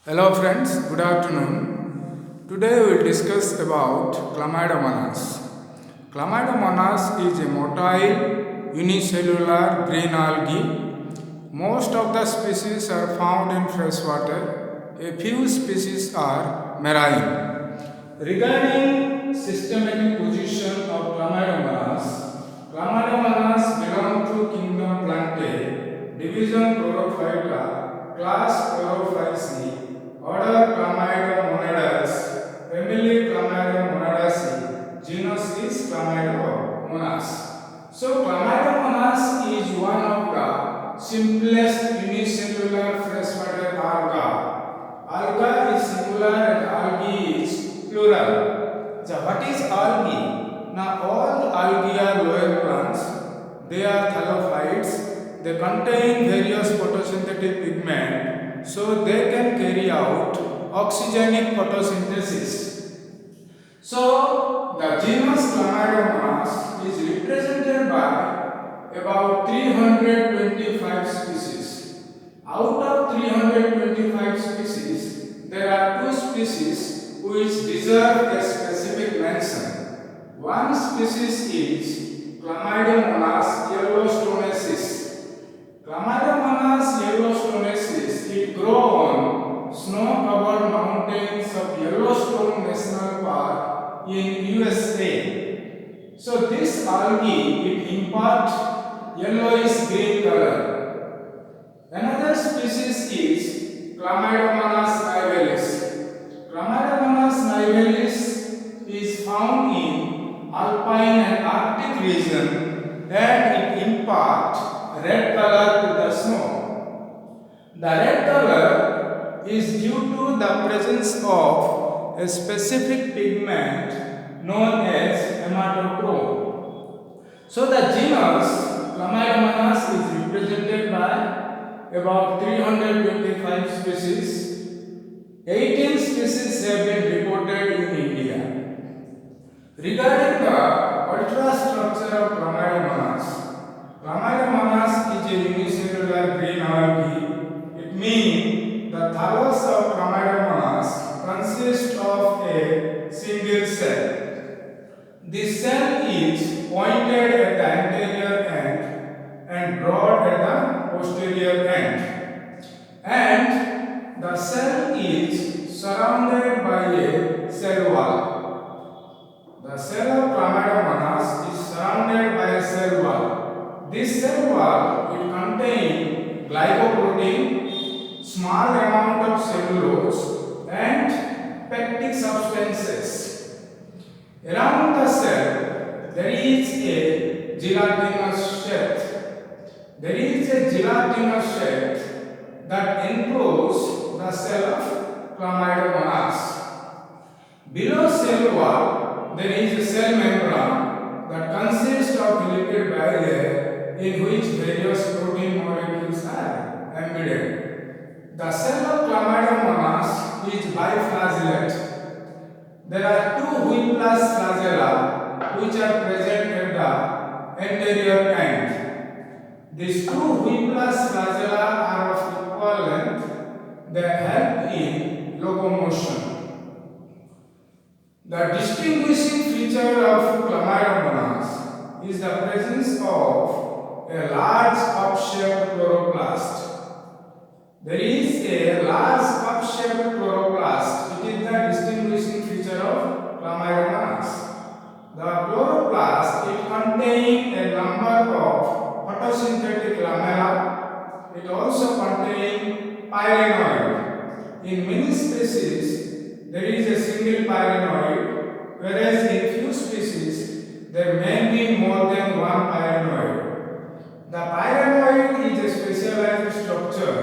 Hello friends, good afternoon. Today we will discuss about Chlamydomonas. Chlamydomonas is a motile unicellular green algae. Most of the species are found in freshwater. A few species are marine. Regarding systematic position of Chlamydomonas belong to kingdom Plantae, division Chlorophyta, class Chlorophyceae, order Chlamydomonadas, family Chlamydomonadaceae, genus is Chlamydomonas. So Chlamydomonas is one of the simplest unicellular freshwater alga. Alga is singular and algae is plural. So what is algae? Now all algae are lower plants. They are thallophytes. They contain various photosynthetic pigment, so they can carry out oxygenic photosynthesis. So the genus Chlamydomonas is represented by about 325 species. Out of 325 species, there are two species which deserve a specific mention. One species is Chlamydomonas yellowstonesis. Chlamydomonas yellowstonesis, it grows on snow-covered mountains of Yellowstone National Park in USA. So this algae, it imparts yellowish green color. Another species is Chlamydomonas nivalis. Chlamydomonas nivalis is found in alpine and arctic region, and it imparts red color to the snow. The red color is due to the presence of a specific pigment known as hematochrome. So the genus Chlamydomonas is represented by about 325 species. 18 species have been reported in India. Regarding the ultrastructure of Chlamydomonas is a unicellular green algae. It means the thallus of Chlamydomonas consists of a single cell. This cell is pointed at the anterior end and broad at the posterior end. And the cell is surrounded by a cell wall. The cell of Chlamydomonas is surrounded by a cell wall. This cell wall, it contains glycoprotein, small amount of cellulose, and pectic substances. Around the cell, there is a gelatinous sheath. There is a gelatinous sheath that encloses the cell of Chlamydomonas. Below cell wall, there is a cell membrane that consists of lipid bilayer in which various protein molecules are embedded. The cell of Chlamydomonas is biflagellate. There are two whiplash flagella which are present at the anterior end. These two whiplash flagella are of equal length. They help in locomotion. The distinguishing feature of Chlamydomonas is the presence of a large cup-shaped chloroplast. There is a large cup-shaped chloroplast. It is the distinguishing feature of Chlamydomonas. The chloroplast, it contains a number of photosynthetic lamella. It also contains pyrenoid. In many species, there is a single pyrenoid, whereas in few species there may be more than one pyrenoid. The pyrenoid is a specialized structure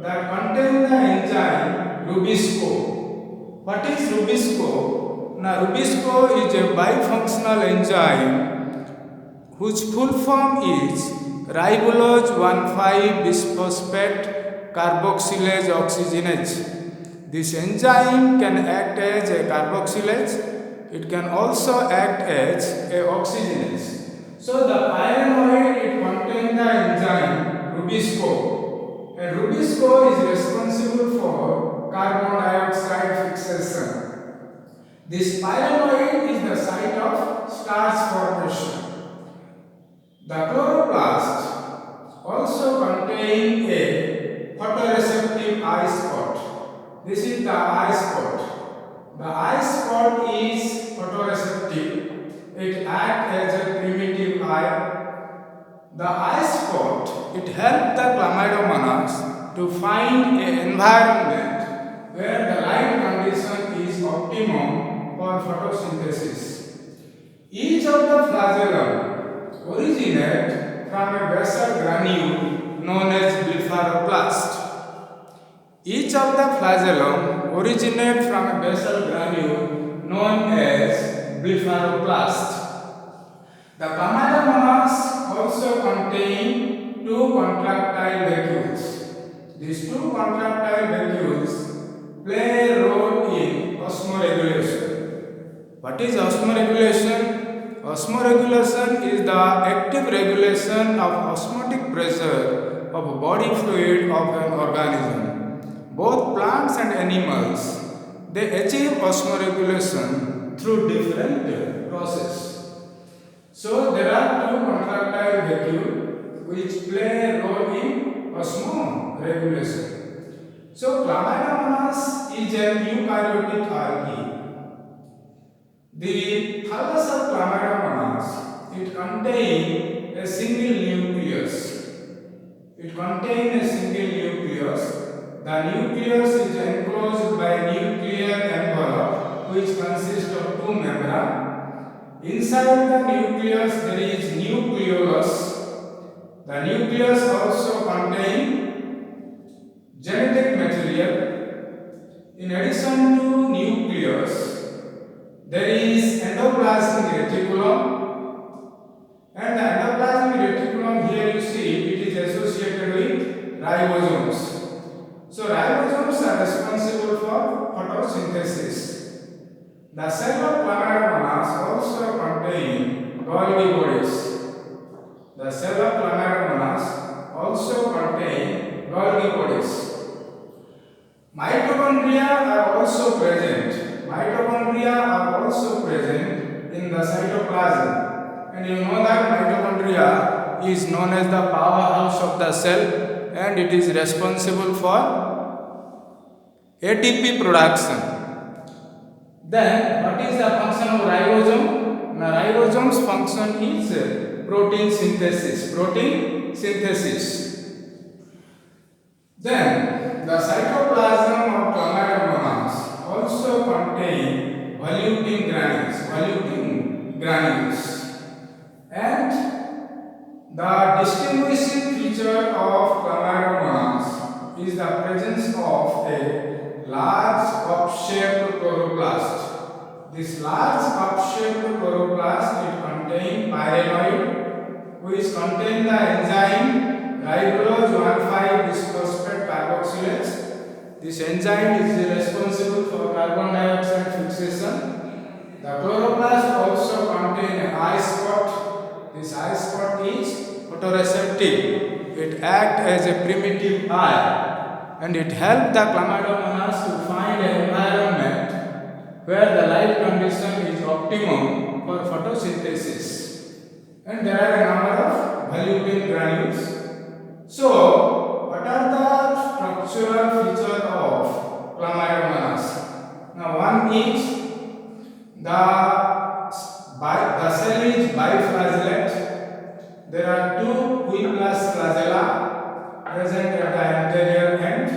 that contains the enzyme rubisco. What is rubisco? Now rubisco is a bifunctional enzyme whose full form is ribulose 1,5-bisphosphate carboxylase oxygenase. This enzyme can act as a carboxylase. It can also act as a oxygenase. So the pyrenoid, it contains the enzyme rubisco, and rubisco is responsible responsible for carbon dioxide fixation. This pyrenoid is the site of starch formation. The chloroplast also contain a photoreceptive eye spot. This is the eye spot. The eye spot is photoreceptive. It acts as a primitive eye. The eye spot, it helps the Chlamydomonas to find an environment where the light condition is optimum for photosynthesis. Each of the flagellum originate from a basal granule known as blepharoplast. Each of the flagellum originate from a basal granule known as blepharoplast. The Chlamydomonas also contain two contractile vacuoles. These two contractile vacuoles play a role in osmoregulation. What is osmoregulation? Osmoregulation is the active regulation of osmotic pressure of body fluid of an organism. Both plants and animals, they achieve osmoregulation through different processes. So there are two contractile vacuoles which play a role in osmoregulation. So Chlamydomonas is an eukaryotic algae. The thallus of Chlamydomonas, it contains a single nucleus. It contains a single nucleus. The nucleus is enclosed by a nuclear envelope which consists of two membranes. Inside the nucleus there is nucleolus. The nucleus also contains genetic material. In addition to nucleus, there is endoplasmic reticulum. And the endoplasmic reticulum, here you see it is associated with ribosomes. So ribosomes are responsible for photosynthesis. The cell of Chlamydomonas also contain Golgi bodies. The cell of Chlamydomonas also contain Golgi bodies. Mitochondria are also present. Mitochondria are also present in the cytoplasm. And you know that mitochondria is known as the powerhouse of the cell and it is responsible for ATP production. Then, what is the function of ribosome? The ribosome's function is protein synthesis. Protein synthesis. Then, the cytoplasm of Chlamydomonas also contain volutin granules. And the distinguishing feature of Chlamydomonas is the presence of a large cup-shaped chloroplast. This large cup-shaped chloroplast, it contains pyrenoid, which contain the enzyme ribulose 1,5-bisphosphate carboxylase. This enzyme is responsible for carbon dioxide fixation. The chloroplast also contains an eye spot. This eye spot is photoreceptive. It acts as a primitive eye. And it helps the Chlamydomonas to find an environment where the light condition is optimum for photosynthesis. And there are a number of volutin granules. So, what are the structural features of Chlamydomonas? Now, one is the cell is biflagellate. There are two Q-plus flagella present at the anterior end.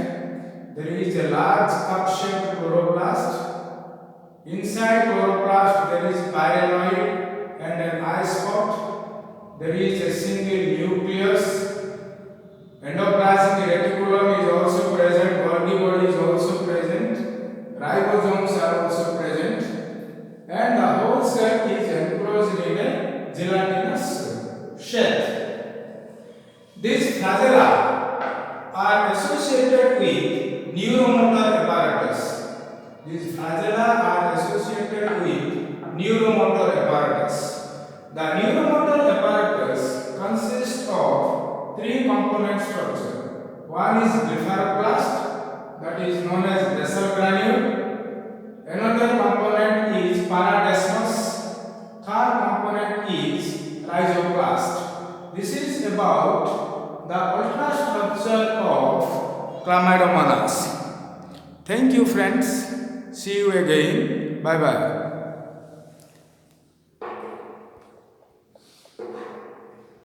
There is a large cup-shaped chloroplast. Inside chloroplast there is pyrenoid and an eye spot. There is a single nucleus. Endoplasmic reticulum is also present. Golgi body is also present. Ribosomes are also present. And the whole cell is enclosed in a gelatinous shell. These flagella are associated with neuromotor apparatus. These flagella are associated with neuromotor apparatus. The neuromotor apparatus consists of three component structure. One is blepharoplast, that is known as basal granule. Another component is paradesmos. Third component is rhizoplast. This is about the ultrastructure of Chlamydomonas. Thank you friends. See you again. Bye bye.